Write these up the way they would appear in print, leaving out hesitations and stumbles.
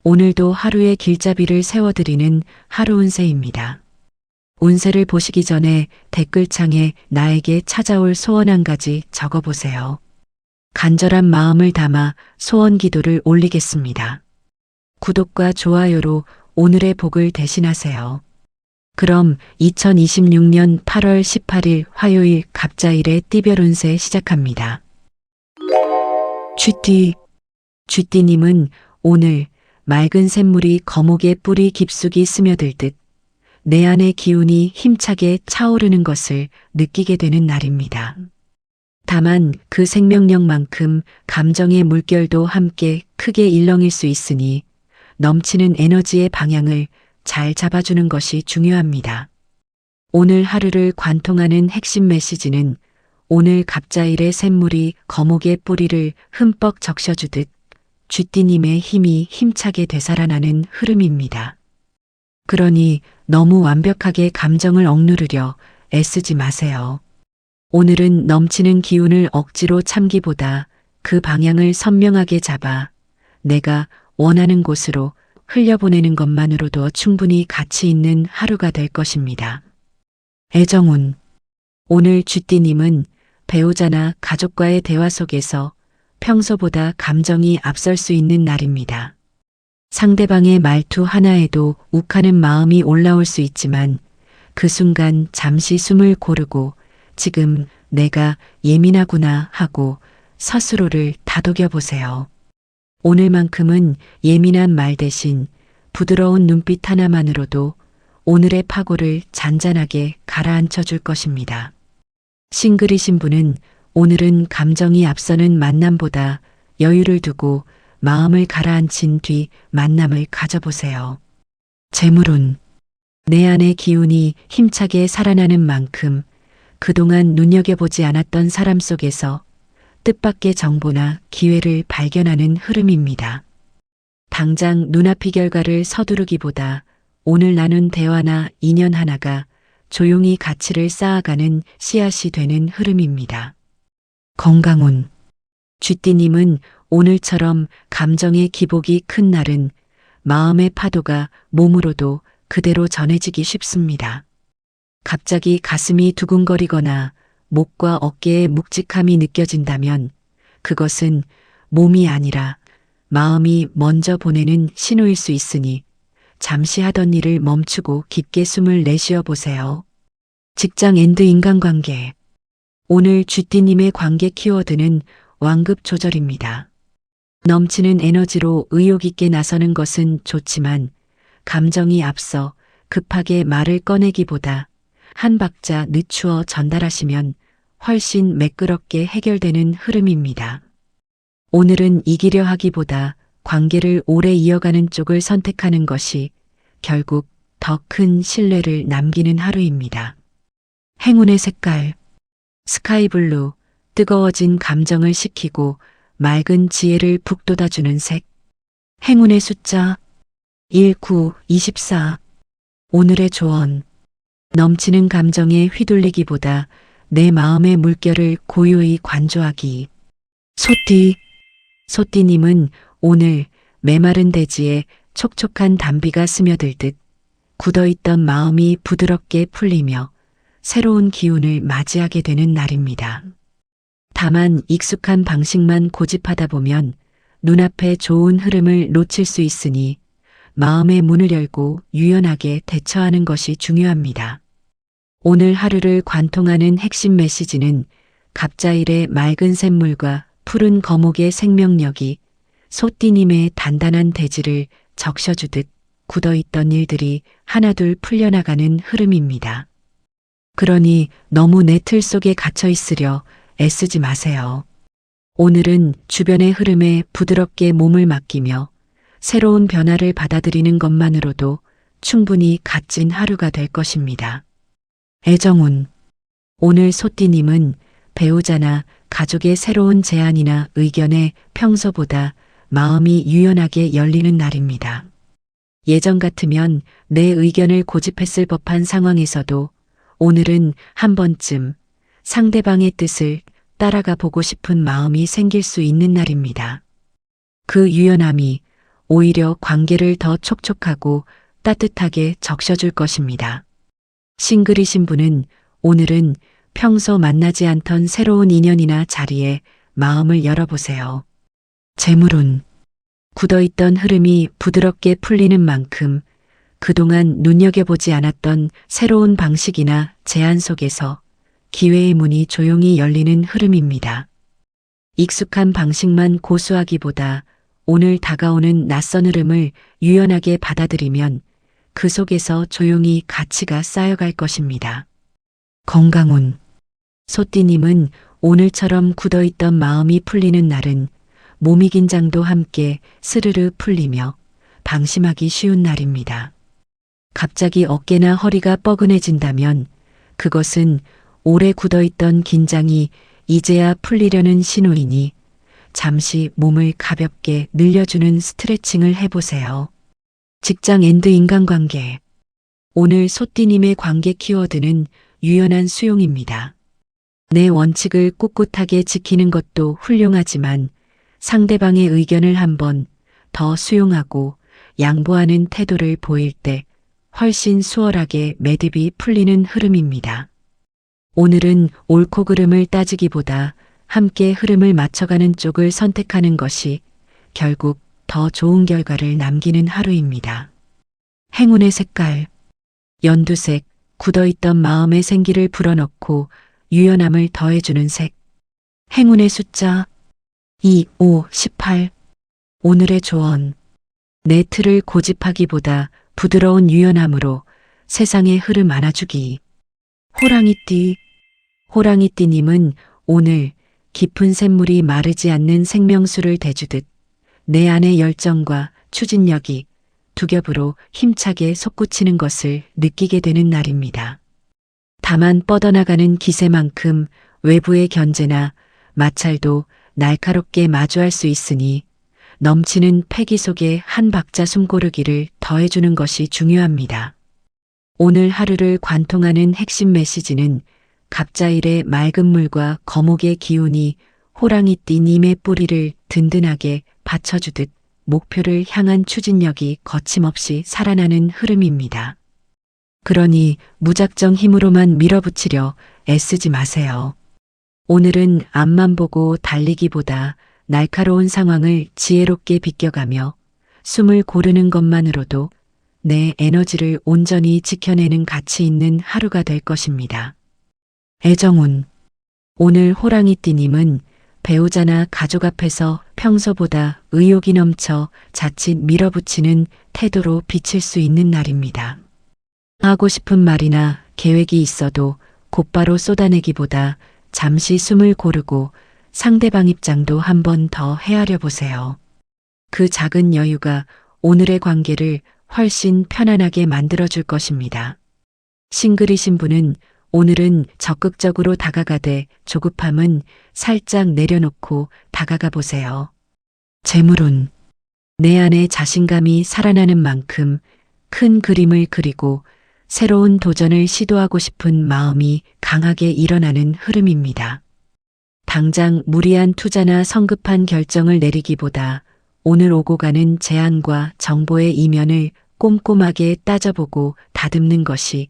오늘도 하루의 길잡이를 세워드리는 하루 운세입니다. 운세를 보시기 전에 댓글창에 나에게 찾아올 소원 한 가지 적어보세요. 간절한 마음을 담아 소원 기도를 올리겠습니다. 구독과 좋아요로 오늘의 복을 대신하세요. 그럼 2026년 8월 18일 화요일 갑자일의 띠별 운세 시작합니다. 쥐띠님은 오늘 맑은 샘물이 거목의 뿌리 깊숙이 스며들듯 내 안의 기운이 힘차게 차오르는 것을 느끼게 되는 날입니다. 다만 그 생명력만큼 감정의 물결도 함께 크게 일렁일 수 있으니 넘치는 에너지의 방향을 잘 잡아주는 것이 중요합니다. 오늘 하루를 관통하는 핵심 메시지는 오늘 갑자일의 샘물이 거목의 뿌리를 흠뻑 적셔주듯 쥐띠님의 힘이 힘차게 되살아나는 흐름입니다. 그러니 너무 완벽하게 감정을 억누르려 애쓰지 마세요. 오늘은 넘치는 기운을 억지로 참기보다 그 방향을 선명하게 잡아 내가 원하는 곳으로 흘려보내는 것만으로도 충분히 가치 있는 하루가 될 것입니다. 애정운. 오늘 쥐띠님은 배우자나 가족과의 대화 속에서 평소보다 감정이 앞설 수 있는 날입니다. 상대방의 말투 하나에도 욱하는 마음이 올라올 수 있지만 그 순간 잠시 숨을 고르고 지금 내가 예민하구나 하고 스스로를 다독여 보세요. 오늘만큼은 예민한 말 대신 부드러운 눈빛 하나만으로도 오늘의 파고를 잔잔하게 가라앉혀 줄 것입니다. 싱글이신 분은 오늘은 감정이 앞서는 만남보다 여유를 두고 마음을 가라앉힌 뒤 만남을 가져보세요. 재물운. 내 안의 기운이 힘차게 살아나는 만큼 그동안 눈여겨보지 않았던 사람 속에서 뜻밖의 정보나 기회를 발견하는 흐름입니다. 당장 눈앞의 결과를 서두르기보다 오늘 나눈 대화나 인연 하나가 조용히 가치를 쌓아가는 씨앗이 되는 흐름입니다. 건강운. 쥐띠님은 오늘처럼 감정의 기복이 큰 날은 마음의 파도가 몸으로도 그대로 전해지기 쉽습니다. 갑자기 가슴이 두근거리거나 목과 어깨에 묵직함이 느껴진다면 그것은 몸이 아니라 마음이 먼저 보내는 신호일 수 있으니 잠시 하던 일을 멈추고 깊게 숨을 내쉬어 보세요. 직장 앤드 인간관계. 오늘 쥐띠님의 관계 키워드는 완급 조절입니다. 넘치는 에너지로 의욕 있게 나서는 것은 좋지만 감정이 앞서 급하게 말을 꺼내기보다 한 박자 늦추어 전달하시면 훨씬 매끄럽게 해결되는 흐름입니다. 오늘은 이기려 하기보다 관계를 오래 이어가는 쪽을 선택하는 것이 결국 더 큰 신뢰를 남기는 하루입니다. 행운의 색깔. 스카이블루. 뜨거워진 감정을 식히고 맑은 지혜를 북돋아주는 색. 행운의 숫자 19, 24. 오늘의 조언. 넘치는 감정에 휘둘리기보다 내 마음의 물결을 고요히 관조하기. 소띠님은 오늘 메마른 대지에 촉촉한 단비가 스며들듯 굳어있던 마음이 부드럽게 풀리며 새로운 기운을 맞이하게 되는 날입니다. 다만 익숙한 방식만 고집하다 보면 눈앞에 좋은 흐름을 놓칠 수 있으니 마음의 문을 열고 유연하게 대처하는 것이 중요합니다. 오늘 하루를 관통하는 핵심 메시지는 갑자일의 맑은 샘물과 푸른 거목의 생명력이 소띠님의 단단한 대지를 적셔주듯 굳어있던 일들이 하나둘 풀려나가는 흐름입니다. 그러니 너무 내 틀 속에 갇혀 있으려 애쓰지 마세요. 오늘은 주변의 흐름에 부드럽게 몸을 맡기며 새로운 변화를 받아들이는 것만으로도 충분히 값진 하루가 될 것입니다. 애정운. 오늘 소띠님은 배우자나 가족의 새로운 제안이나 의견에 평소보다 마음이 유연하게 열리는 날입니다. 예전 같으면 내 의견을 고집했을 법한 상황에서도 오늘은 한 번쯤 상대방의 뜻을 따라가 보고 싶은 마음이 생길 수 있는 날입니다. 그 유연함이 오히려 관계를 더 촉촉하고 따뜻하게 적셔줄 것입니다. 싱글이신 분은 오늘은 평소 만나지 않던 새로운 인연이나 자리에 마음을 열어보세요. 재물운. 굳어있던 흐름이 부드럽게 풀리는 만큼 그동안 눈여겨보지 않았던 새로운 방식이나 제안 속에서 기회의 문이 조용히 열리는 흐름입니다. 익숙한 방식만 고수하기보다 오늘 다가오는 낯선 흐름을 유연하게 받아들이면 그 속에서 조용히 가치가 쌓여갈 것입니다. 건강운. 소띠님은 오늘처럼 굳어있던 마음이 풀리는 날은 몸이 긴장도 함께 스르르 풀리며 방심하기 쉬운 날입니다. 갑자기 어깨나 허리가 뻐근해진다면 그것은 오래 굳어있던 긴장이 이제야 풀리려는 신호이니 잠시 몸을 가볍게 늘려주는 스트레칭을 해보세요. 직장 앤드 인간관계. 오늘 소띠님의 관계 키워드는 유연한 수용입니다. 내 원칙을 꿋꿋하게 지키는 것도 훌륭하지만 상대방의 의견을 한번 더 수용하고 양보하는 태도를 보일 때 훨씬 수월하게 매듭이 풀리는 흐름입니다. 오늘은 옳고 그름을 따지기보다 함께 흐름을 맞춰가는 쪽을 선택하는 것이 결국 더 좋은 결과를 남기는 하루입니다. 행운의 색깔. 연두색, 굳어있던 마음의 생기를 불어넣고 유연함을 더해주는 색. 행운의 숫자 2, 5, 18. 오늘의 조언. 내 틀을 고집하기보다 부드러운 유연함으로 세상의 흐름 안아주기. 호랑이띠. 호랑이띠님은 오늘 깊은 샘물이 마르지 않는 생명수를 대주듯 내 안의 열정과 추진력이 두 겹으로 힘차게 솟구치는 것을 느끼게 되는 날입니다. 다만 뻗어나가는 기세만큼 외부의 견제나 마찰도 날카롭게 마주할 수 있으니 넘치는 패기 속에 한 박자 숨고르기를 더해주는 것이 중요합니다. 오늘 하루를 관통하는 핵심 메시지는 갑자일의 맑은 물과 거목의 기운이 호랑이띠님의 뿌리를 든든하게 받쳐주듯 목표를 향한 추진력이 거침없이 살아나는 흐름입니다. 그러니 무작정 힘으로만 밀어붙이려 애쓰지 마세요. 오늘은 앞만 보고 달리기보다 날카로운 상황을 지혜롭게 비껴가며 숨을 고르는 것만으로도 내 에너지를 온전히 지켜내는 가치 있는 하루가 될 것입니다. 애정운. 오늘 호랑이띠님은 배우자나 가족 앞에서 평소보다 의욕이 넘쳐 자칫 밀어붙이는 태도로 비칠 수 있는 날입니다. 하고 싶은 말이나 계획이 있어도 곧바로 쏟아내기보다 잠시 숨을 고르고 상대방 입장도 한 번 더 헤아려 보세요. 그 작은 여유가 오늘의 관계를 훨씬 편안하게 만들어줄 것입니다. 싱글이신 분은 오늘은 적극적으로 다가가되 조급함은 살짝 내려놓고 다가가 보세요. 재물운. 내 안에 자신감이 살아나는 만큼 큰 그림을 그리고 새로운 도전을 시도하고 싶은 마음이 강하게 일어나는 흐름입니다. 당장 무리한 투자나 성급한 결정을 내리기보다 오늘 오고 가는 제안과 정보의 이면을 꼼꼼하게 따져보고 다듬는 것이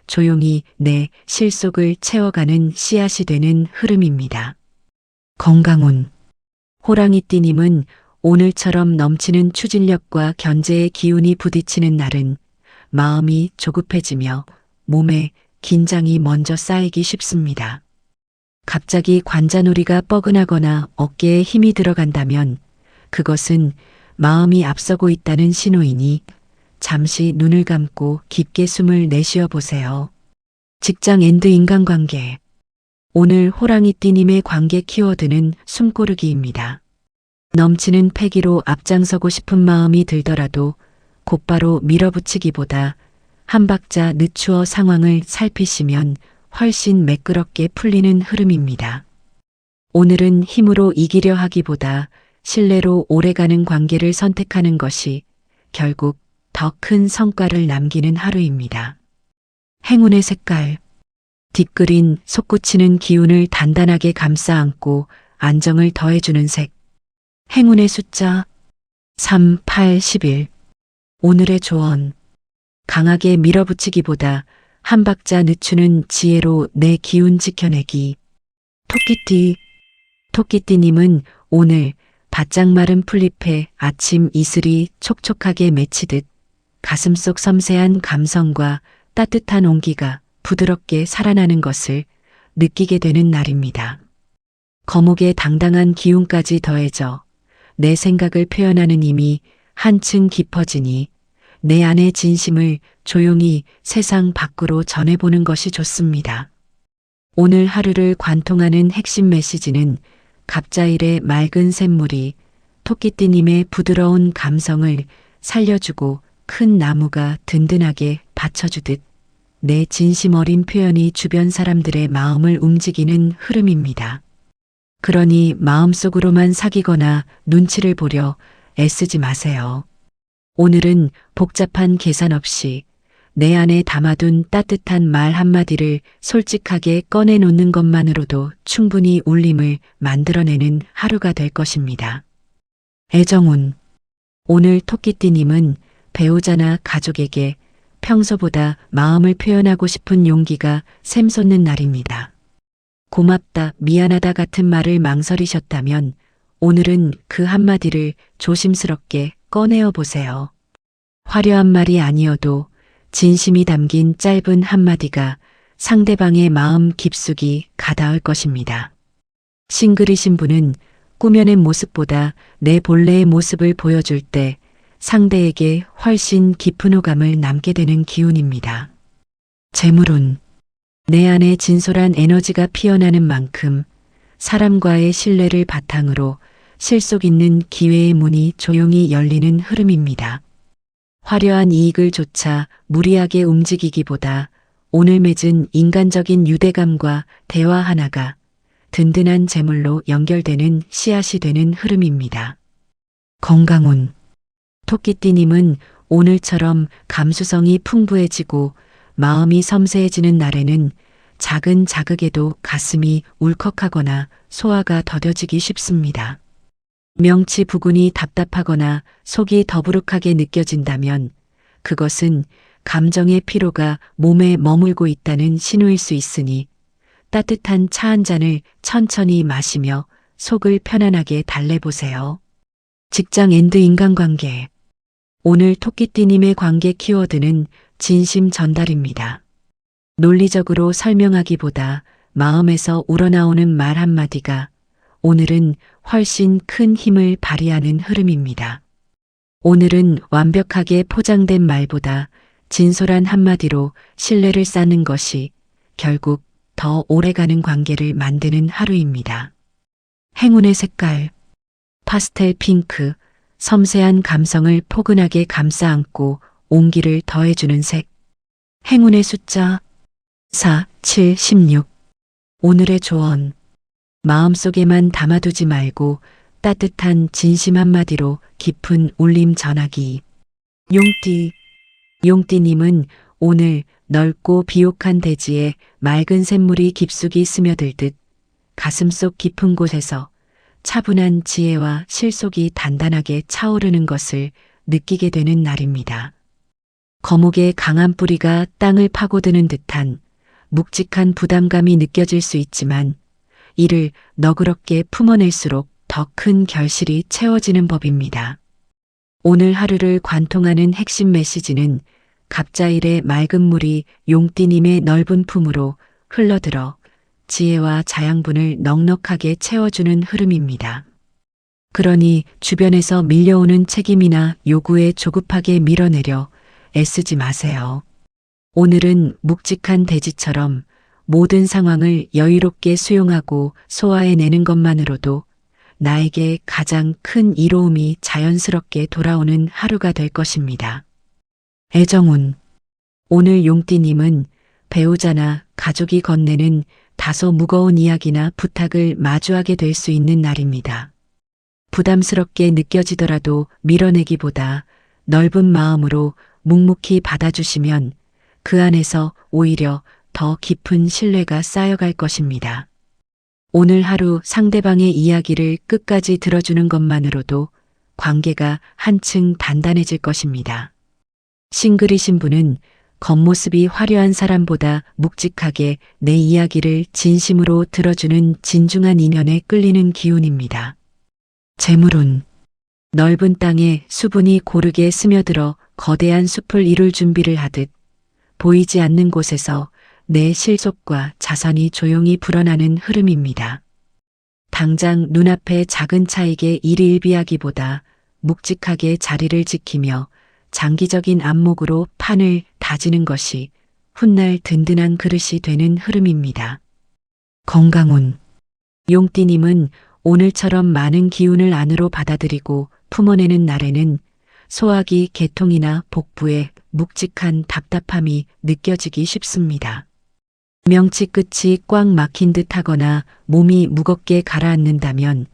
조용히 내 실속을 채워가는 씨앗이 되는 흐름입니다. 건강운. 호랑이띠님은 오늘처럼 넘치는 추진력과 견제의 기운이 부딪히는 날은 마음이 조급해지며 몸에 긴장이 먼저 쌓이기 쉽습니다. 갑자기 관자놀이가 뻐근하거나 어깨에 힘이 들어간다면 그것은 마음이 앞서고 있다는 신호이니 잠시 눈을 감고 깊게 숨을 내쉬어 보세요. 직장 앤드 인간관계. 오늘 호랑이띠님의 관계 키워드는 숨고르기입니다. 넘치는 패기로 앞장서고 싶은 마음이 들더라도 곧바로 밀어붙이기보다 한 박자 늦추어 상황을 살피시면 훨씬 매끄럽게 풀리는 흐름입니다. 오늘은 힘으로 이기려 하기보다 신뢰로 오래가는 관계를 선택하는 것이 결국 더 큰 성과를 남기는 하루입니다. 행운의 색깔. 딥그린 솟구치는 기운을 단단하게 감싸 안고 안정을 더해주는 색. 행운의 숫자 3, 8, 11. 오늘의 조언. 강하게 밀어붙이기보다 한 박자 늦추는 지혜로 내 기운 지켜내기. 토끼띠님은 오늘 바짝 마른 풀잎에 아침 이슬이 촉촉하게 맺히듯 가슴속 섬세한 감성과 따뜻한 온기가 부드럽게 살아나는 것을 느끼게 되는 날입니다. 거목의 당당한 기운까지 더해져 내 생각을 표현하는 힘이 한층 깊어지니 내 안의 진심을 조용히 세상 밖으로 전해보는 것이 좋습니다. 오늘 하루를 관통하는 핵심 메시지는 갑자일의 맑은 샘물이 토끼띠님의 부드러운 감성을 살려주고 큰 나무가 든든하게 받쳐주듯 내 진심 어린 표현이 주변 사람들의 마음을 움직이는 흐름입니다. 그러니 마음속으로만 사귀거나 눈치를 보려 애쓰지 마세요. 오늘은 복잡한 계산 없이 내 안에 담아둔 따뜻한 말 한마디를 솔직하게 꺼내놓는 것만으로도 충분히 울림을 만들어내는 하루가 될 것입니다. 애정운. 오늘 토끼띠님은 배우자나 가족에게 평소보다 마음을 표현하고 싶은 용기가 샘솟는 날입니다. 고맙다, 미안하다 같은 말을 망설이셨다면 오늘은 그 한마디를 조심스럽게 꺼내어 보세요. 화려한 말이 아니어도 진심이 담긴 짧은 한마디가 상대방의 마음 깊숙이 가닿을 것입니다. 싱글이신 분은 꾸며낸 모습보다 내 본래의 모습을 보여줄 때 상대에게 훨씬 깊은 호감을 남게 되는 기운입니다. 재물운. 내 안에 진솔한 에너지가 피어나는 만큼 사람과의 신뢰를 바탕으로 실속 있는 기회의 문이 조용히 열리는 흐름입니다. 화려한 이익을 좇아 무리하게 움직이기보다 오늘 맺은 인간적인 유대감과 대화 하나가 든든한 재물로 연결되는 씨앗이 되는 흐름입니다. 건강운. 토끼띠님은 오늘처럼 감수성이 풍부해지고 마음이 섬세해지는 날에는 작은 자극에도 가슴이 울컥하거나 소화가 더뎌지기 쉽습니다. 명치 부근이 답답하거나 속이 더부룩하게 느껴진다면 그것은 감정의 피로가 몸에 머물고 있다는 신호일 수 있으니 따뜻한 차 한 잔을 천천히 마시며 속을 편안하게 달래보세요. 직장 앤드 인간관계. 오늘 토끼띠님의 관계 키워드는 진심 전달입니다. 논리적으로 설명하기보다 마음에서 우러나오는 말 한마디가 오늘은 훨씬 큰 힘을 발휘하는 흐름입니다. 오늘은 완벽하게 포장된 말보다 진솔한 한마디로 신뢰를 쌓는 것이 결국 더 오래가는 관계를 만드는 하루입니다. 행운의 색깔. 파스텔 핑크. 섬세한 감성을 포근하게 감싸 안고 온기를 더해주는 색. 행운의 숫자 4, 7, 16. 오늘의 조언. 마음속에만 담아두지 말고 따뜻한 진심 한마디로 깊은 울림 전하기. 용띠님은 오늘 넓고 비옥한 대지에 맑은 샘물이 깊숙이 스며들듯 가슴속 깊은 곳에서 차분한 지혜와 실속이 단단하게 차오르는 것을 느끼게 되는 날입니다. 거목의 강한 뿌리가 땅을 파고드는 듯한 묵직한 부담감이 느껴질 수 있지만 이를 너그럽게 품어낼수록 더 큰 결실이 채워지는 법입니다. 오늘 하루를 관통하는 핵심 메시지는 갑자일의 맑은 물이 용띠님의 넓은 품으로 흘러들어 지혜와 자양분을 넉넉하게 채워주는 흐름입니다. 그러니 주변에서 밀려오는 책임이나 요구에 조급하게 밀어내려 애쓰지 마세요. 오늘은 묵직한 대지처럼 모든 상황을 여유롭게 수용하고 소화해내는 것만으로도 나에게 가장 큰 이로움이 자연스럽게 돌아오는 하루가 될 것입니다. 애정운. 오늘 용띠님은 배우자나 가족이 건네는 다소 무거운 이야기나 부탁을 마주하게 될 수 있는 날입니다. 부담스럽게 느껴지더라도 밀어내기보다 넓은 마음으로 묵묵히 받아주시면 그 안에서 오히려 더 깊은 신뢰가 쌓여갈 것입니다. 오늘 하루 상대방의 이야기를 끝까지 들어주는 것만으로도 관계가 한층 단단해질 것입니다. 싱글이신 분은 겉모습이 화려한 사람보다 묵직하게 내 이야기를 진심으로 들어주는 진중한 인연에 끌리는 기운입니다. 재물운. 넓은 땅에 수분이 고르게 스며들어 거대한 숲을 이룰 준비를 하듯 보이지 않는 곳에서 내 실속과 자산이 조용히 불어나는 흐름입니다. 당장 눈앞의 작은 차익에 일희일비하기보다 묵직하게 자리를 지키며 장기적인 안목으로 판을 다지는 것이 훗날 든든한 그릇이 되는 흐름입니다. 건강운. 용띠님은 오늘처럼 많은 기운을 안으로 받아들이고 품어내는 날에는 소화기 개통이나 복부에 묵직한 답답함이 느껴지기 쉽습니다. 명치 끝이 꽉 막힌 듯 하거나 몸이 무겁게 가라앉는다면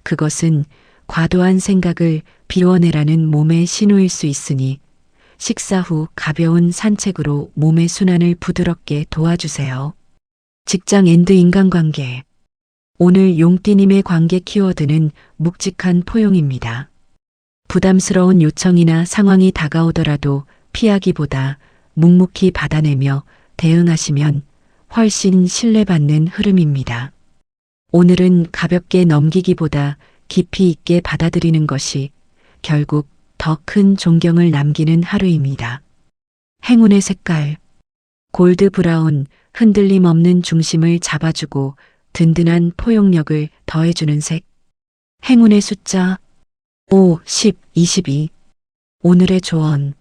그것은 과도한 생각을 비워내라는 몸의 신호일 수 있으니 식사 후 가벼운 산책으로 몸의 순환을 부드럽게 도와주세요. 직장 앤드 인간관계. 오늘 용띠님의 관계 키워드는 묵직한 포용입니다. 부담스러운 요청이나 상황이 다가오더라도 피하기보다 묵묵히 받아내며 대응하시면 훨씬 신뢰받는 흐름입니다. 오늘은 가볍게 넘기기보다 깊이 있게 받아들이는 것이 결국 더 큰 존경을 남기는 하루입니다. 행운의 색깔. 골드 브라운, 흔들림 없는 중심을 잡아주고 든든한 포용력을 더해주는 색. 행운의 숫자 5, 10, 22. 오늘의 조언.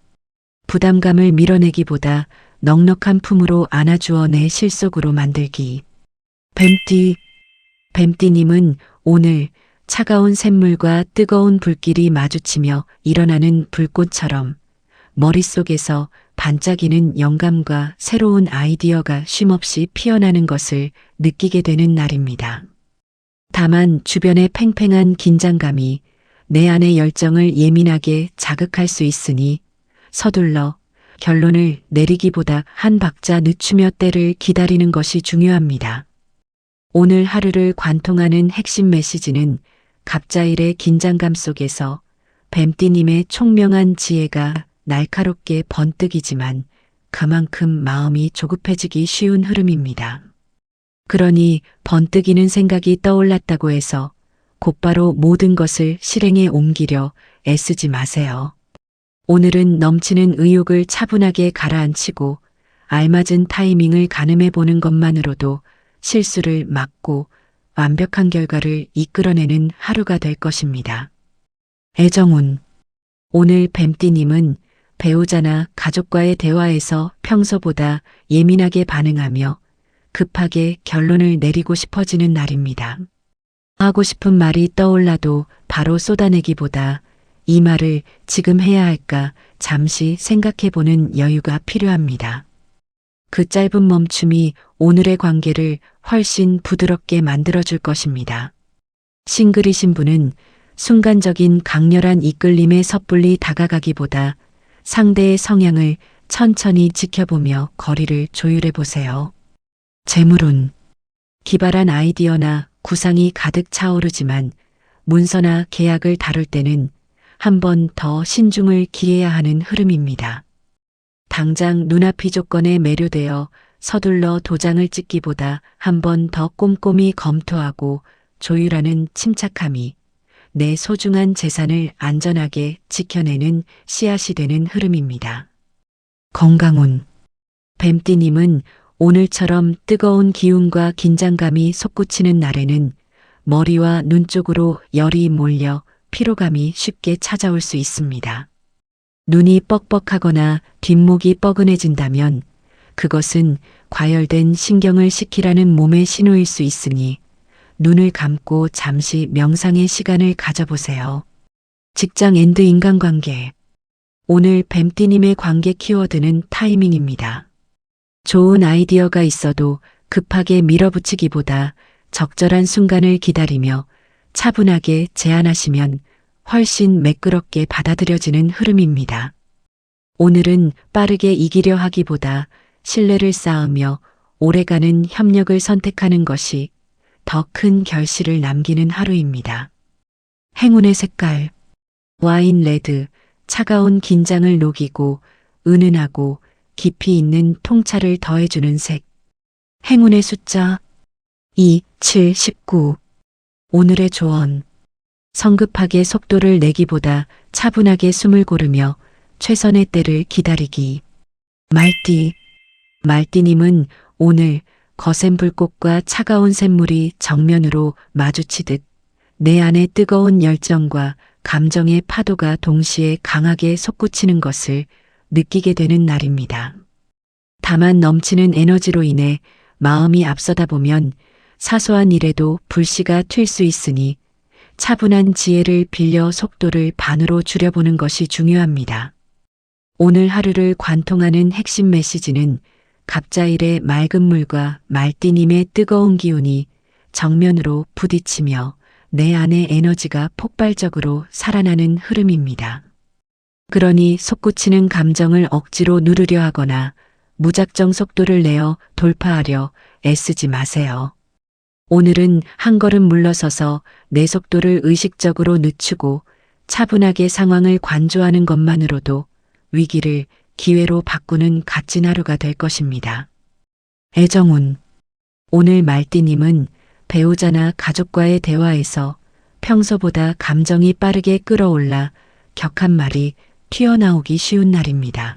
부담감을 밀어내기보다 넉넉한 품으로 안아주어 내 실속으로 만들기. 뱀띠. 뱀띠님은 오늘 차가운 샘물과 뜨거운 불길이 마주치며 일어나는 불꽃처럼 머릿속에서 반짝이는 영감과 새로운 아이디어가 쉼없이 피어나는 것을 느끼게 되는 날입니다. 다만 주변의 팽팽한 긴장감이 내 안의 열정을 예민하게 자극할 수 있으니 서둘러 결론을 내리기보다 한 박자 늦추며 때를 기다리는 것이 중요합니다. 오늘 하루를 관통하는 핵심 메시지는 갑자일의 긴장감 속에서 뱀띠님의 총명한 지혜가 날카롭게 번뜩이지만 그만큼 마음이 조급해지기 쉬운 흐름입니다. 그러니 번뜩이는 생각이 떠올랐다고 해서 곧바로 모든 것을 실행에 옮기려 애쓰지 마세요. 오늘은 넘치는 의욕을 차분하게 가라앉히고 알맞은 타이밍을 가늠해 보는 것만으로도 실수를 막고 완벽한 결과를 이끌어내는 하루가 될 것입니다. 애정운. 오늘 뱀띠님은 배우자나 가족과의 대화에서 평소보다 예민하게 반응하며 급하게 결론을 내리고 싶어지는 날입니다. 하고 싶은 말이 떠올라도 바로 쏟아내기보다 이 말을 지금 해야 할까 잠시 생각해보는 여유가 필요합니다. 그 짧은 멈춤이 오늘의 관계를 훨씬 부드럽게 만들어줄 것입니다. 싱글이신 분은 순간적인 강렬한 이끌림에 섣불리 다가가기보다 상대의 성향을 천천히 지켜보며 거리를 조율해 보세요. 재물운. 기발한 아이디어나 구상이 가득 차오르지만 문서나 계약을 다룰 때는 한 번 더 신중을 기해야 하는 흐름입니다. 당장 눈앞이 조건에 매료되어 서둘러 도장을 찍기보다 한 번 더 꼼꼼히 검토하고 조율하는 침착함이 내 소중한 재산을 안전하게 지켜내는 씨앗이 되는 흐름입니다. 건강운. 뱀띠님은 오늘처럼 뜨거운 기운과 긴장감이 솟구치는 날에는 머리와 눈 쪽으로 열이 몰려 피로감이 쉽게 찾아올 수 있습니다. 눈이 뻑뻑하거나 뒷목이 뻐근해진다면 그것은 과열된 신경을 식히라는 몸의 신호일 수 있으니 눈을 감고 잠시 명상의 시간을 가져보세요. 직장 앤드 인간관계. 오늘 뱀띠님의 관계 키워드는 타이밍입니다. 좋은 아이디어가 있어도 급하게 밀어붙이기보다 적절한 순간을 기다리며 차분하게 제안하시면 훨씬 매끄럽게 받아들여지는 흐름입니다. 오늘은 빠르게 이기려 하기보다 신뢰를 쌓으며 오래가는 협력을 선택하는 것이 더 큰 결실을 남기는 하루입니다. 행운의 색깔 와인 레드, 차가운 긴장을 녹이고 은은하고 깊이 있는 통찰을 더해주는 색. 행운의 숫자 2, 7, 19. 오늘의 조언. 성급하게 속도를 내기보다 차분하게 숨을 고르며 최선의 때를 기다리기. 말띠님은 오늘 거센 불꽃과 차가운 샘물이 정면으로 마주치듯 내 안의 뜨거운 열정과 감정의 파도가 동시에 강하게 솟구치는 것을 느끼게 되는 날입니다. 다만 넘치는 에너지로 인해 마음이 앞서다 보면 사소한 일에도 불씨가 튈 수 있으니 차분한 지혜를 빌려 속도를 반으로 줄여보는 것이 중요합니다. 오늘 하루를 관통하는 핵심 메시지는 갑자일의 맑은 물과 말띠님의 뜨거운 기운이 정면으로 부딪히며 내 안의 에너지가 폭발적으로 살아나는 흐름입니다. 그러니 솟구치는 감정을 억지로 누르려 하거나 무작정 속도를 내어 돌파하려 애쓰지 마세요. 오늘은 한 걸음 물러서서 내 속도를 의식적으로 늦추고 차분하게 상황을 관조하는 것만으로도 위기를 기회로 바꾸는 값진 하루가 될 것입니다. 애정운. 오늘 말띠님은 배우자나 가족과의 대화에서 평소보다 감정이 빠르게 끌어올라 격한 말이 튀어나오기 쉬운 날입니다.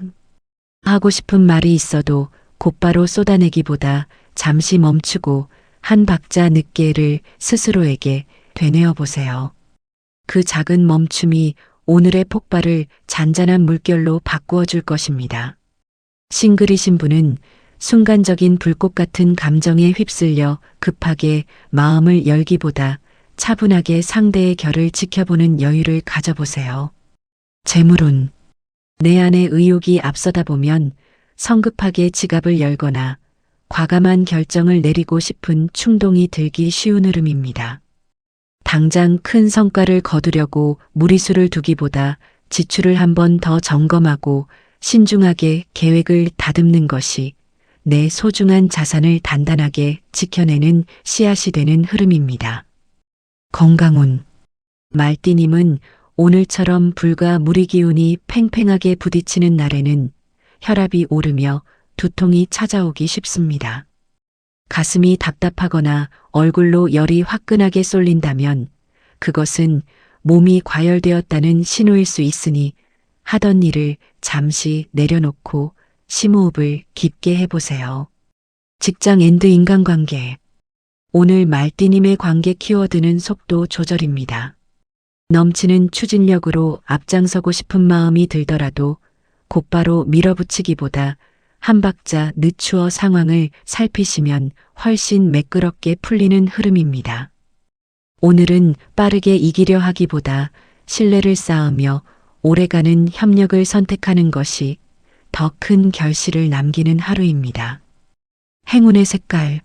하고 싶은 말이 있어도 곧바로 쏟아내기보다 잠시 멈추고 한 박자 늦게를 스스로에게 되뇌어 보세요. 그 작은 멈춤이 오늘의 폭발을 잔잔한 물결로 바꾸어 줄 것입니다. 싱글이신 분은 순간적인 불꽃 같은 감정에 휩쓸려 급하게 마음을 열기보다 차분하게 상대의 결을 지켜보는 여유를 가져보세요. 재물운. 내 안의 의욕이 앞서다 보면 성급하게 지갑을 열거나 과감한 결정을 내리고 싶은 충동이 들기 쉬운 흐름입니다. 당장 큰 성과를 거두려고 무리수를 두기보다 지출을 한 번 더 점검하고 신중하게 계획을 다듬는 것이 내 소중한 자산을 단단하게 지켜내는 씨앗이 되는 흐름입니다. 건강운. 말띠님은 오늘처럼 불과 무리 기운이 팽팽하게 부딪히는 날에는 혈압이 오르며 두통이 찾아오기 쉽습니다. 가슴이 답답하거나 얼굴로 열이 화끈하게 쏠린다면 그것은 몸이 과열되었다는 신호일 수 있으니 하던 일을 잠시 내려놓고 심호흡을 깊게 해보세요. 직장 앤드 인간관계. 오늘 말띠님의 관계 키워드는 속도 조절입니다. 넘치는 추진력으로 앞장서고 싶은 마음이 들더라도 곧바로 밀어붙이기보다 한 박자 늦추어 상황을 살피시면 훨씬 매끄럽게 풀리는 흐름입니다. 오늘은 빠르게 이기려 하기보다 신뢰를 쌓으며 오래가는 협력을 선택하는 것이 더 큰 결실을 남기는 하루입니다. 행운의 색깔.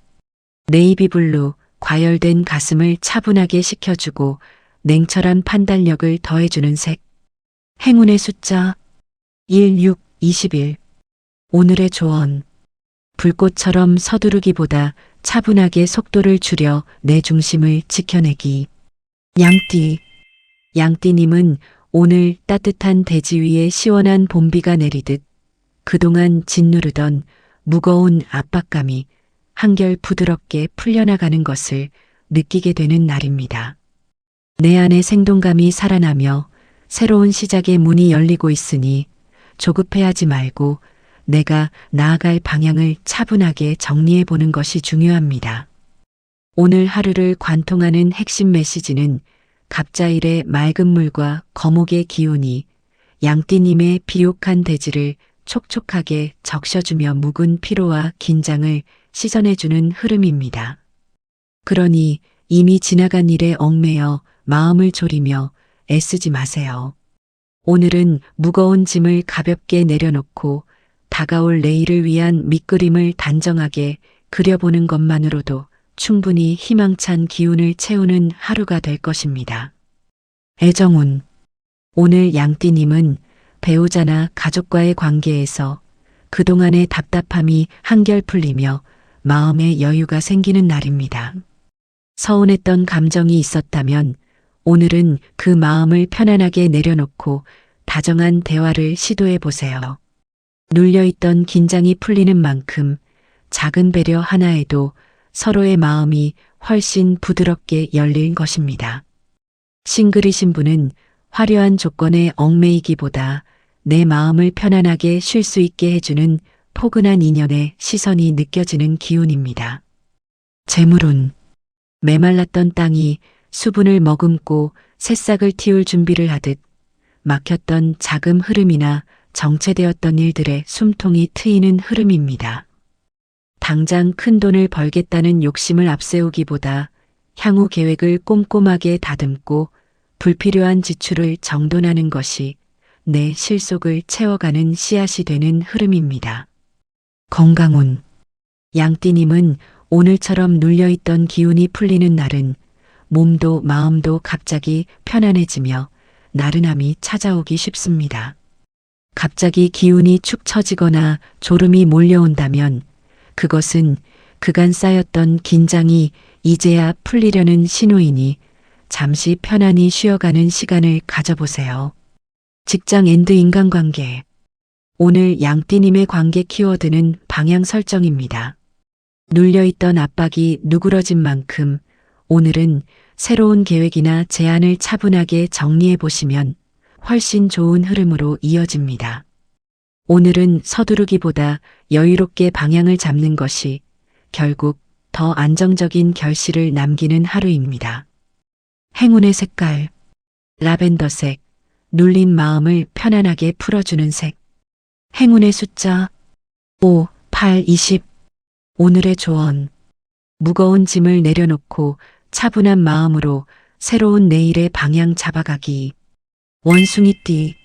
네이비 블루, 과열된 가슴을 차분하게 식혀주고 냉철한 판단력을 더해주는 색. 행운의 숫자 1, 6, 21. 오늘의 조언. 불꽃처럼 서두르기보다 차분하게 속도를 줄여 내 중심을 지켜내기. 양띠님은 오늘 따뜻한 대지 위에 시원한 봄비가 내리듯 그동안 짓누르던 무거운 압박감이 한결 부드럽게 풀려나가는 것을 느끼게 되는 날입니다. 내 안의 생동감이 살아나며 새로운 시작의 문이 열리고 있으니 조급해하지 말고 내가 나아갈 방향을 차분하게 정리해 보는 것이 중요합니다. 오늘 하루를 관통하는 핵심 메시지는 갑자일의 맑은 물과 거목의 기운이 양띠님의 비옥한 대지를 촉촉하게 적셔주며 묵은 피로와 긴장을 씻어내주는 흐름입니다. 그러니 이미 지나간 일에 얽매여 마음을 졸이며 애쓰지 마세요. 오늘은 무거운 짐을 가볍게 내려놓고 다가올 내일을 위한 밑그림을 단정하게 그려보는 것만으로도 충분히 희망찬 기운을 채우는 하루가 될 것입니다. 애정운. 오늘 양띠님은 배우자나 가족과의 관계에서 그동안의 답답함이 한결 풀리며 마음의 여유가 생기는 날입니다. 서운했던 감정이 있었다면 오늘은 그 마음을 편안하게 내려놓고 다정한 대화를 시도해 보세요. 눌려있던 긴장이 풀리는 만큼 작은 배려 하나에도 서로의 마음이 훨씬 부드럽게 열릴 것입니다. 싱글이신 분은 화려한 조건에 얽매이기보다 내 마음을 편안하게 쉴 수 있게 해주는 포근한 인연의 시선이 느껴지는 기운입니다. 재물운. 메말랐던 땅이 수분을 머금고 새싹을 틔울 준비를 하듯 막혔던 자금 흐름이나 정체되었던 일들의 숨통이 트이는 흐름입니다. 당장 큰 돈을 벌겠다는 욕심을 앞세우기보다 향후 계획을 꼼꼼하게 다듬고 불필요한 지출을 정돈하는 것이 내 실속을 채워가는 씨앗이 되는 흐름입니다. 건강운. 양띠님은 오늘처럼 눌려있던 기운이 풀리는 날은 몸도 마음도 갑자기 편안해지며 나른함이 찾아오기 쉽습니다. 갑자기 기운이 축 처지거나 졸음이 몰려온다면 그것은 그간 쌓였던 긴장이 이제야 풀리려는 신호이니 잠시 편안히 쉬어가는 시간을 가져보세요. 직장 앤드 인간관계. 오늘 양띠님의 관계 키워드는 방향 설정입니다. 눌려있던 압박이 누그러진 만큼 오늘은 새로운 계획이나 제안을 차분하게 정리해 보시면 훨씬 좋은 흐름으로 이어집니다. 오늘은 서두르기보다 여유롭게 방향을 잡는 것이 결국 더 안정적인 결실을 남기는 하루입니다. 행운의 색깔. 라벤더색. 눌린 마음을 편안하게 풀어주는 색. 행운의 숫자 5, 8, 20. 오늘의 조언. 무거운 짐을 내려놓고 차분한 마음으로 새로운 내일의 방향 잡아가기. 원숭이띠.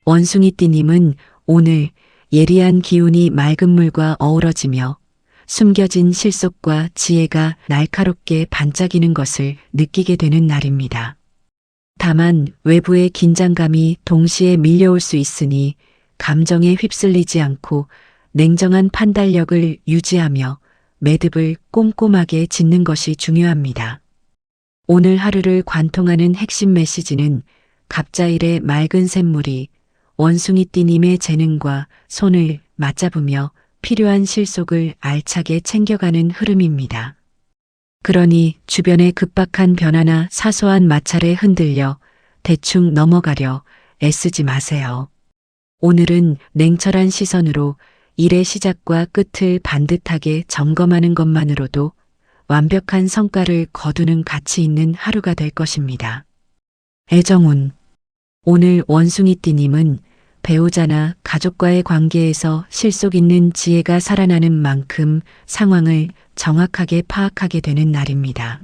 원숭이띠님은 오늘 예리한 기운이 맑은 물과 어우러지며 숨겨진 실속과 지혜가 날카롭게 반짝이는 것을 느끼게 되는 날입니다. 다만 외부의 긴장감이 동시에 밀려올 수 있으니 감정에 휩쓸리지 않고 냉정한 판단력을 유지하며 매듭을 꼼꼼하게 짓는 것이 중요합니다. 오늘 하루를 관통하는 핵심 메시지는 갑자일의 맑은 샘물이 원숭이띠님의 재능과 손을 맞잡으며 필요한 실속을 알차게 챙겨가는 흐름입니다. 그러니 주변의 급박한 변화나 사소한 마찰에 흔들려 대충 넘어가려 애쓰지 마세요. 오늘은 냉철한 시선으로 일의 시작과 끝을 반듯하게 점검하는 것만으로도 완벽한 성과를 거두는 가치 있는 하루가 될 것입니다. 애정운. 오늘 원숭이띠님은 배우자나 가족과의 관계에서 실속 있는 지혜가 살아나는 만큼 상황을 정확하게 파악하게 되는 날입니다.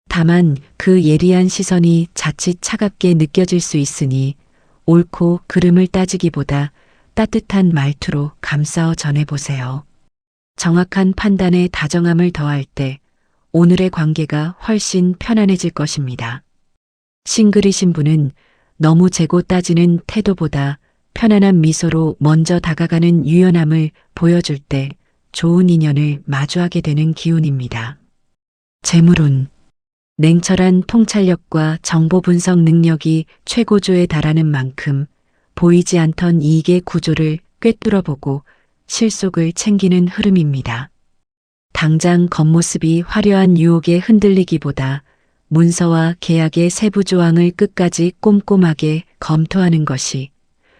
다만 그 예리한 시선이 자칫 차갑게 느껴질 수 있으니 옳고 그름을 따지기보다 따뜻한 말투로 감싸어 전해보세요. 정확한 판단에 다정함을 더할 때 오늘의 관계가 훨씬 편안해질 것입니다. 싱글이신 분은 너무 재고 따지는 태도보다 편안한 미소로 먼저 다가가는 유연함을 보여줄 때 좋은 인연을 마주하게 되는 기운입니다. 재물운. 냉철한 통찰력과 정보 분석 능력이 최고조에 달하는 만큼 보이지 않던 이익의 구조를 꿰뚫어보고 실속을 챙기는 흐름입니다. 당장 겉모습이 화려한 유혹에 흔들리기보다 문서와 계약의 세부 조항을 끝까지 꼼꼼하게 검토하는 것이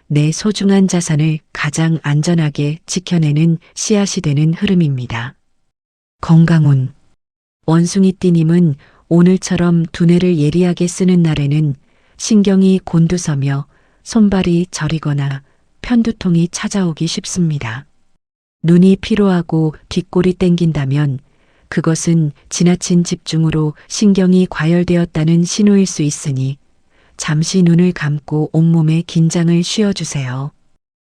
내 소중한 자산을 가장 안전하게 지켜내는 씨앗이 되는 흐름입니다. 건강운. 원숭이띠님은 오늘처럼 두뇌를 예리하게 쓰는 날에는 신경이 곤두서며 손발이 저리거나 편두통이 찾아오기 쉽습니다. 눈이 피로하고 뒷골이 땡긴다면 그것은 지나친 집중으로 신경이 과열되었다는 신호일 수 있으니 잠시 눈을 감고 온몸의 긴장을 쉬어주세요.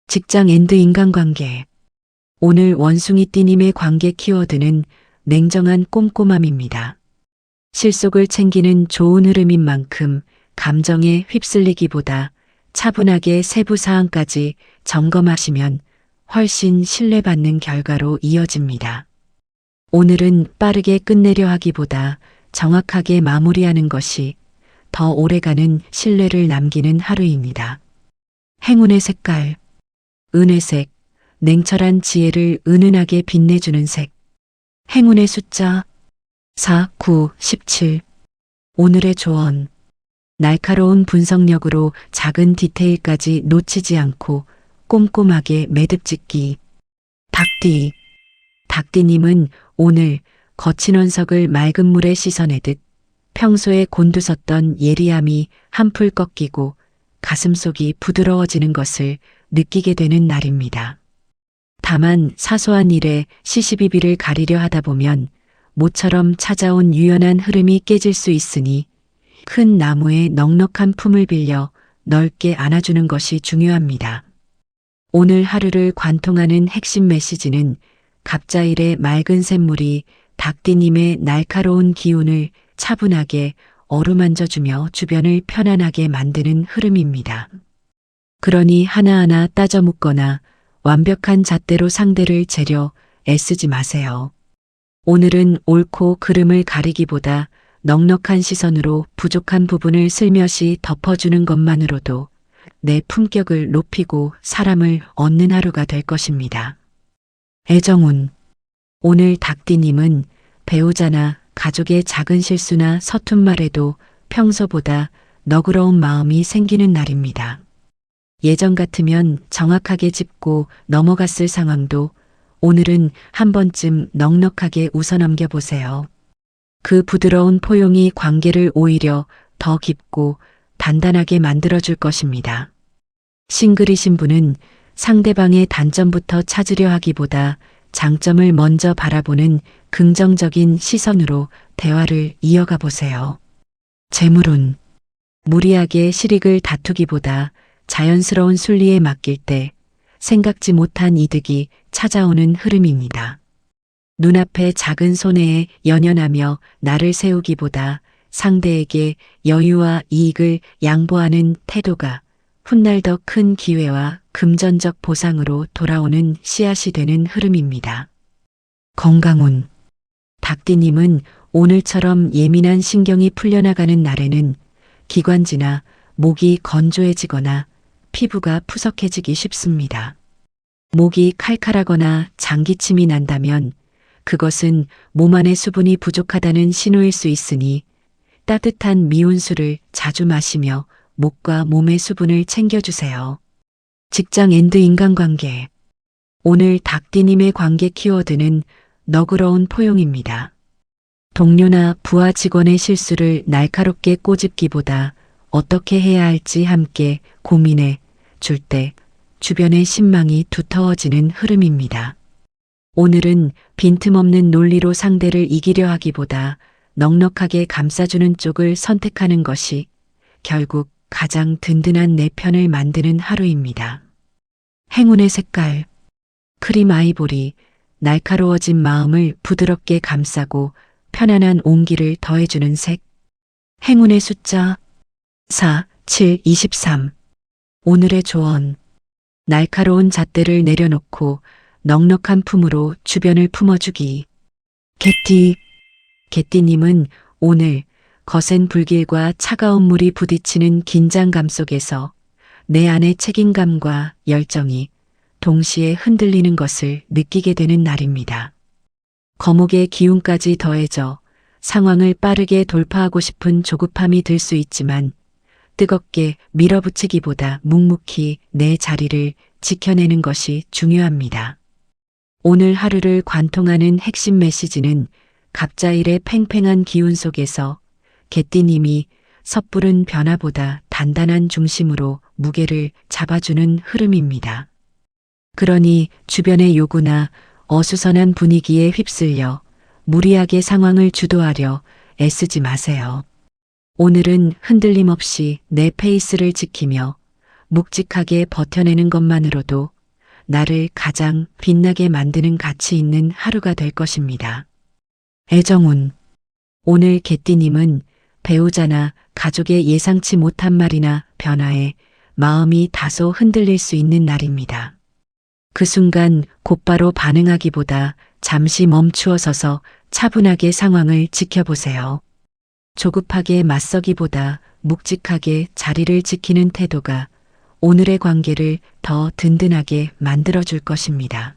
직장 앤드 인간관계. 오늘 원숭이띠님의 관계 키워드는 냉정한 꼼꼼함입니다. 실속을 챙기는 좋은 흐름인 만큼 감정에 휩쓸리기보다 차분하게 세부 사항까지 점검하시면 훨씬 신뢰받는 결과로 이어집니다. 오늘은 빠르게 끝내려 하기보다 정확하게 마무리하는 것이 더 오래가는 신뢰를 남기는 하루입니다. 행운의 색깔, 은회색, 냉철한 지혜를 은은하게 빛내주는 색. 행운의 숫자 4, 9, 17. 오늘의 조언. 날카로운 분석력으로 작은 디테일까지 놓치지 않고 꼼꼼하게 매듭짓기. 닭띠. 닭띠님은 오늘 거친 원석을 맑은 물에 씻어내듯 평소에 곤두섰던 예리함이 한풀 꺾이고 가슴속이 부드러워지는 것을 느끼게 되는 날입니다. 다만 사소한 일에 시시비비를 가리려 하다 보면 모처럼 찾아온 유연한 흐름이 깨질 수 있으니 큰 나무의 넉넉한 품을 빌려 넓게 안아주는 것이 중요합니다. 오늘 하루를 관통하는 핵심 메시지는 갑자일의 맑은 샘물이 닭띠님의 날카로운 기운을 차분하게 어루만져주며 주변을 편안하게 만드는 흐름입니다. 그러니 하나하나 따져 묻거나 완벽한 잣대로 상대를 재려 애쓰지 마세요. 오늘은 옳고 그름을 가리기보다 넉넉한 시선으로 부족한 부분을 슬며시 덮어주는 것만으로도 내 품격을 높이고 사람을 얻는 하루가 될 것입니다. 애정운. 오늘 닭띠님은 배우자나 가족의 작은 실수나 서툰 말에도 평소보다 너그러운 마음이 생기는 날입니다. 예전 같으면 정확하게 짚고 넘어갔을 상황도 오늘은 한 번쯤 넉넉하게 웃어넘겨 보세요. 그 부드러운 포용이 관계를 오히려 더 깊고 단단하게 만들어줄 것입니다. 싱글이신 분은 상대방의 단점부터 찾으려 하기보다 장점을 먼저 바라보는 긍정적인 시선으로 대화를 이어가 보세요. 재물운. 무리하게 실익을 다투기보다 자연스러운 순리에 맡길 때 생각지 못한 이득이 찾아오는 흐름입니다. 눈앞의 작은 손해에 연연하며 나를 세우기보다 상대에게 여유와 이익을 양보하는 태도가 훗날 더 큰 기회와 금전적 보상으로 돌아오는 씨앗이 되는 흐름입니다. 건강운. 닭띠님은 오늘처럼 예민한 신경이 풀려나가는 날에는 기관지나 목이 건조해지거나 피부가 푸석해지기 쉽습니다. 목이 칼칼하거나 장기침이 난다면 그것은 몸 안의 수분이 부족하다는 신호일 수 있으니 따뜻한 미온수를 자주 마시며 목과 몸의 수분을 챙겨주세요. 직장 앤드 인간관계. 오늘 닭띠님의 관계 키워드는 너그러운 포용입니다. 동료나 부하 직원의 실수를 날카롭게 꼬집기보다 어떻게 해야 할지 함께 고민해 줄 때 주변의 신망이 두터워지는 흐름입니다. 오늘은 빈틈없는 논리로 상대를 이기려 하기보다 넉넉하게 감싸주는 쪽을 선택하는 것이 결국 가장 든든한 내 편을 만드는 하루입니다. 행운의 색깔. 크림 아이보리. 날카로워진 마음을 부드럽게 감싸고 편안한 온기를 더해주는 색. 행운의 숫자 4, 7, 23. 오늘의 조언. 날카로운 잣대를 내려놓고 넉넉한 품으로 주변을 품어주기. 개띠. 개띠님은 오늘 거센 불길과 차가운 물이 부딪히는 긴장감 속에서 내 안의 책임감과 열정이 동시에 흔들리는 것을 느끼게 되는 날입니다. 거목의 기운까지 더해져 상황을 빠르게 돌파하고 싶은 조급함이 들 수 있지만 뜨겁게 밀어붙이기보다 묵묵히 내 자리를 지켜내는 것이 중요합니다. 오늘 하루를 관통하는 핵심 메시지는 갑자일의 팽팽한 기운 속에서 개띠님이 섣부른 변화보다 단단한 중심으로 무게를 잡아주는 흐름입니다. 그러니 주변의 요구나 어수선한 분위기에 휩쓸려 무리하게 상황을 주도하려 애쓰지 마세요. 오늘은 흔들림 없이 내 페이스를 지키며 묵직하게 버텨내는 것만으로도 나를 가장 빛나게 만드는 가치 있는 하루가 될 것입니다. 애정운. 오늘 개띠님은 배우자나 가족의 예상치 못한 말이나 변화에 마음이 다소 흔들릴 수 있는 날입니다. 그 순간 곧바로 반응하기보다 잠시 멈추어 서서 차분하게 상황을 지켜보세요. 조급하게 맞서기보다 묵직하게 자리를 지키는 태도가 오늘의 관계를 더 든든하게 만들어줄 것입니다.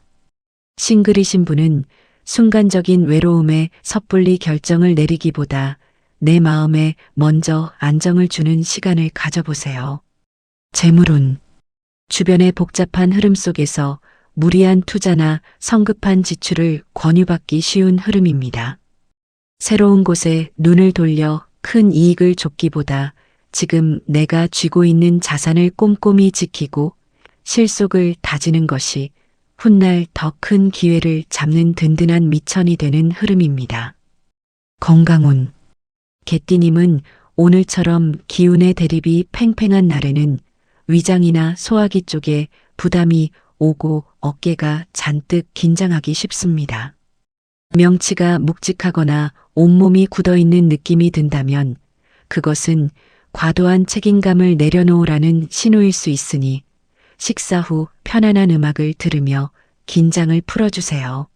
싱글이신 분은 순간적인 외로움에 섣불리 결정을 내리기보다 내 마음에 먼저 안정을 주는 시간을 가져보세요. 재물운. 주변의 복잡한 흐름 속에서 무리한 투자나 성급한 지출을 권유받기 쉬운 흐름입니다. 새로운 곳에 눈을 돌려 큰 이익을 쫓기보다 지금 내가 쥐고 있는 자산을 꼼꼼히 지키고 실속을 다지는 것이 훗날 더 큰 기회를 잡는 든든한 미천이 되는 흐름입니다. 건강운. 개띠님은 오늘처럼 기운의 대립이 팽팽한 날에는 위장이나 소화기 쪽에 부담이 오고 어깨가 잔뜩 긴장하기 쉽습니다. 명치가 묵직하거나 온몸이 굳어있는 느낌이 든다면 그것은 과도한 책임감을 내려놓으라는 신호일 수 있으니 식사 후 편안한 음악을 들으며 긴장을 풀어주세요.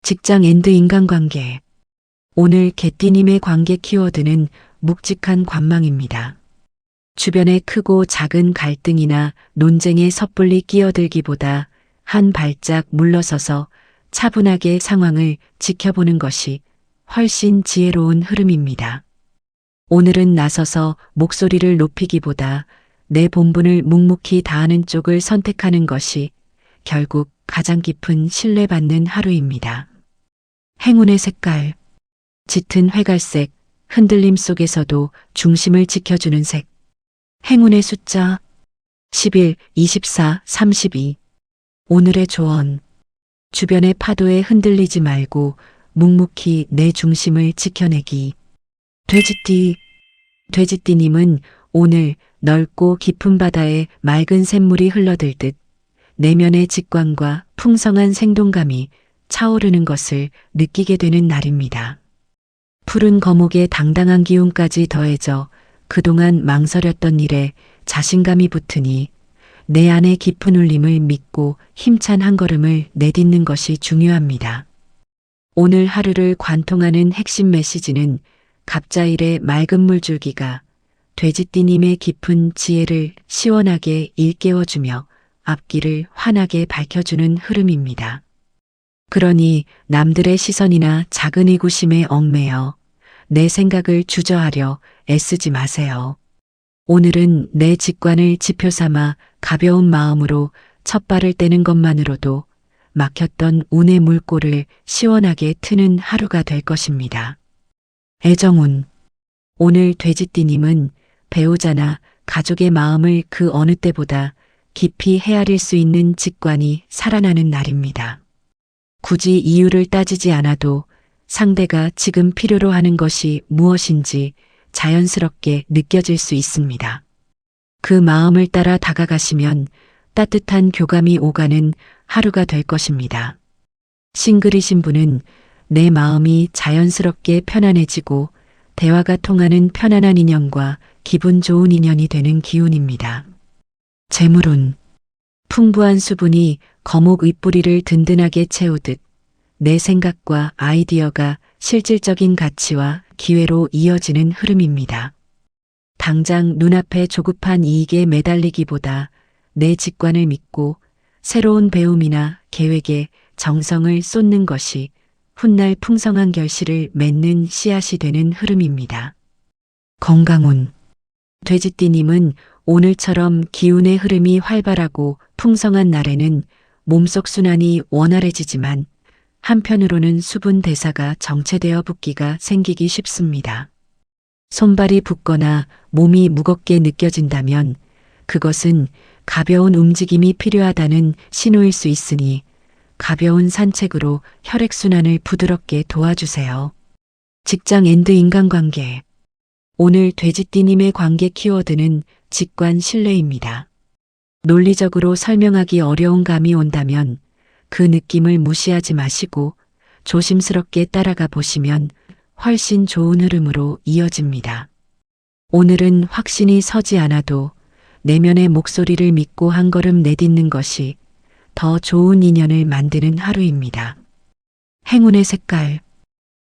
직장 앤드 인간관계. 오늘 개띠님의 관계 키워드는 묵직한 관망입니다. 주변의 크고 작은 갈등이나 논쟁에 섣불리 끼어들기보다 한 발짝 물러서서 차분하게 상황을 지켜보는 것이 훨씬 지혜로운 흐름입니다. 오늘은 나서서 목소리를 높이기보다 내 본분을 묵묵히 다하는 쪽을 선택하는 것이 결국 가장 깊은 신뢰받는 하루입니다. 행운의 색깔. 짙은 회갈색, 흔들림 속에서도 중심을 지켜주는 색. 행운의 숫자 11, 24, 32. 오늘의 조언. 주변의 파도에 흔들리지 말고 묵묵히 내 중심을 지켜내기. 돼지띠. 돼지띠님은 오늘 넓고 깊은 바다에 맑은 샘물이 흘러들듯 내면의 직관과 풍성한 생동감이 차오르는 것을 느끼게 되는 날입니다. 푸른 거목의 당당한 기운까지 더해져 그동안 망설였던 일에 자신감이 붙으니 내 안의 깊은 울림을 믿고 힘찬 한 걸음을 내딛는 것이 중요합니다. 오늘 하루를 관통하는 핵심 메시지는 갑자일의 맑은 물줄기가 돼지띠님의 깊은 지혜를 시원하게 일깨워주며 앞길을 환하게 밝혀주는 흐름입니다. 그러니 남들의 시선이나 작은 의구심에 얽매여 내 생각을 주저하려 애쓰지 마세요. 오늘은 내 직관을 지표 삼아 가벼운 마음으로 첫 발을 떼는 것만으로도 막혔던 운의 물꼬를 시원하게 트는 하루가 될 것입니다. 애정운. 오늘 돼지띠님은 배우자나 가족의 마음을 그 어느 때보다 깊이 헤아릴 수 있는 직관이 살아나는 날입니다. 굳이 이유를 따지지 않아도 상대가 지금 필요로 하는 것이 무엇인지 자연스럽게 느껴질 수 있습니다. 그 마음을 따라 다가가시면 따뜻한 교감이 오가는 하루가 될 것입니다. 싱글이신 분은 내 마음이 자연스럽게 편안해지고 대화가 통하는 편안한 인연과 기분 좋은 인연이 되는 기운입니다. 재물운. 풍부한 수분이 거목 윗뿌리를 든든하게 채우듯 내 생각과 아이디어가 실질적인 가치와 기회로 이어지는 흐름입니다. 당장 눈앞에 조급한 이익에 매달리기보다 내 직관을 믿고 새로운 배움이나 계획에 정성을 쏟는 것이 훗날 풍성한 결실을 맺는 씨앗이 되는 흐름입니다. 건강운. 돼지띠님은 오늘처럼 기운의 흐름이 활발하고 풍성한 날에는 몸속 순환이 원활해지지만 한편으로는 수분 대사가 정체되어 붓기가 생기기 쉽습니다. 손발이 붓거나 몸이 무겁게 느껴진다면 그것은 가벼운 움직임이 필요하다는 신호일 수 있으니 가벼운 산책으로 혈액순환을 부드럽게 도와주세요. 직장 앤드 인간관계. 오늘 돼지띠님의 관계 키워드는 직관 신뢰입니다. 논리적으로 설명하기 어려운 감이 온다면 그 느낌을 무시하지 마시고 조심스럽게 따라가 보시면 훨씬 좋은 흐름으로 이어집니다. 오늘은 확신이 서지 않아도 내면의 목소리를 믿고 한 걸음 내딛는 것이 더 좋은 인연을 만드는 하루입니다. 행운의 색깔.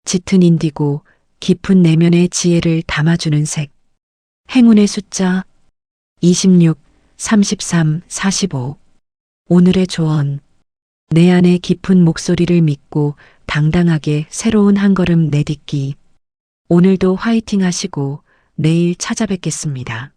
짙은 인디고, 깊은 내면의 지혜를 담아주는 색. 행운의 숫자 26, 33, 45. 오늘의 조언. 내 안의 깊은 목소리를 믿고 당당하게 새로운 한 걸음 내딛기. 오늘도 화이팅 하시고 내일 찾아뵙겠습니다.